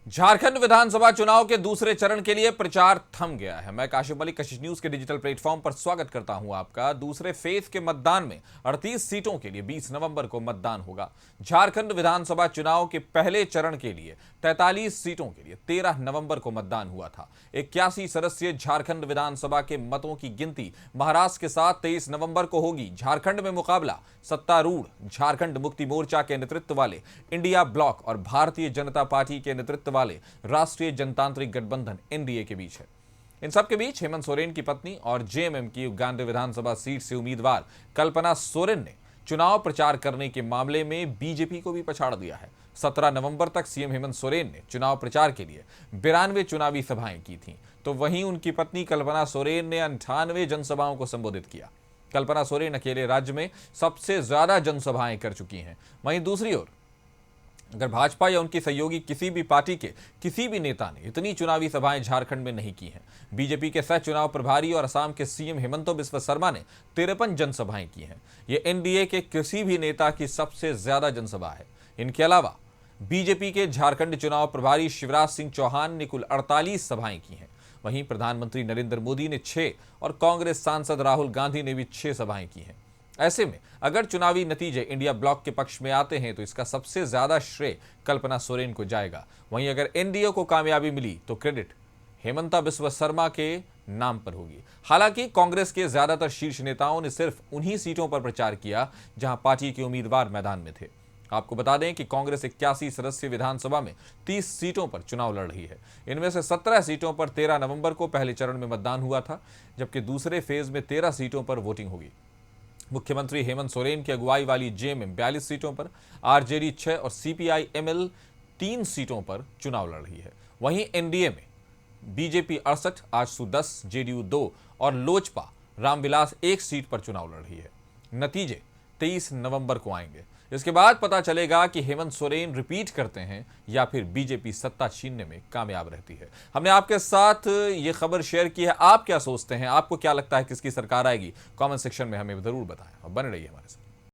झारखंड विधानसभा चुनाव के दूसरे चरण के लिए प्रचार थम गया है। मैं काशिफ मलिक कशिश न्यूज के डिजिटल प्लेटफॉर्म पर स्वागत करता हूं आपका। दूसरे फेज के मतदान में 38 सीटों के लिए 20 नवंबर को मतदान होगा। झारखंड विधानसभा चुनाव के पहले चरण के लिए 43 सीटों के लिए 13 नवंबर को मतदान हुआ था। 81 सदस्यीय झारखंड विधानसभा के मतों की गिनती महाराष्ट्र के साथ 23 नवंबर को होगी। झारखंड में मुकाबला सत्तारूढ़ झारखंड मुक्ति मोर्चा के नेतृत्व वाले इंडिया ब्लॉक और भारतीय जनता पार्टी के नेतृत्व वाले राष्ट्रीय जनतांत्रिक गठबंधन एनडीए के बीच है। इन सबके बीच हेमंत सोरेन की पत्नी और जेएमएम की गांधी विधानसभा सीट से उम्मीदवार कल्पना सोरेन ने चुनाव प्रचार करने के मामले में बीजेपी को भी पछाड़ दिया है। 17 नवंबर तक सीएम हेमंत सोरेन ने चुनाव प्रचार के लिए 92 चुनावी सभाएं की थीं, तो वहीं उनकी पत्नी कल्पना सोरेन ने 98 जनसभाओं को संबोधित किया। कल्पना सोरेन अकेले राज्य में सबसे ज्यादा जनसभाएं कर चुकी हैं। वहीं दूसरी ओर अगर भाजपा या उनकी सहयोगी किसी भी पार्टी के किसी भी नेता ने इतनी चुनावी सभाएं झारखंड में नहीं की हैं। बीजेपी के सह चुनाव प्रभारी और असम के सीएम हिमंत बिस्वा शर्मा ने 53 जनसभाएं की हैं। ये एनडीए के किसी भी नेता की सबसे ज्यादा जनसभा है। इनके अलावा बीजेपी के झारखंड चुनाव प्रभारी शिवराज सिंह चौहान ने कुल 48 सभाएं की हैं। वहीं प्रधानमंत्री नरेंद्र मोदी ने 6 और कांग्रेस सांसद राहुल गांधी ने भी 6 सभाएं की हैं। ऐसे में अगर चुनावी नतीजे इंडिया ब्लॉक के पक्ष में आते हैं तो इसका सबसे ज्यादा श्रेय कल्पना सोरेन को जाएगा। वहीं अगर एनडीए को कामयाबी मिली तो क्रेडिट हेमंता बिस्वा शर्मा के नाम पर होगी। हालांकि कांग्रेस के ज्यादातर शीर्ष नेताओं ने सिर्फ उन्हीं सीटों पर प्रचार किया जहां पार्टी के उम्मीदवार मैदान में थे। आपको बता दें कि कांग्रेस 81 सदस्यीय विधानसभा में 30 सीटों पर चुनाव लड़ रही है। इनमें से 17 सीटों पर 13 नवंबर को पहले चरण में मतदान हुआ था, जबकि दूसरे फेज में 13 सीटों पर वोटिंग होगी। मुख्यमंत्री हेमंत सोरेन की अगुवाई वाली जेएमएम 42 सीटों पर, आरजेडी 6 और सीपीआई एमएल 3 सीटों पर चुनाव लड़ रही है। वहीं एनडीए में बीजेपी 68, आजसू 10, जेडीयू 2 और लोजपा रामविलास 1 सीट पर चुनाव लड़ रही है। नतीजे 23 नवंबर को आएंगे। इसके बाद पता चलेगा कि हेमंत सोरेन रिपीट करते हैं या फिर बीजेपी सत्ता छीनने में कामयाब रहती है। हमने आपके साथ ये खबर शेयर की है। आप क्या सोचते हैं? आपको क्या लगता है किसकी सरकार आएगी? कमेंट सेक्शन में हमें जरूर बताएं और बने रहिए हमारे साथ।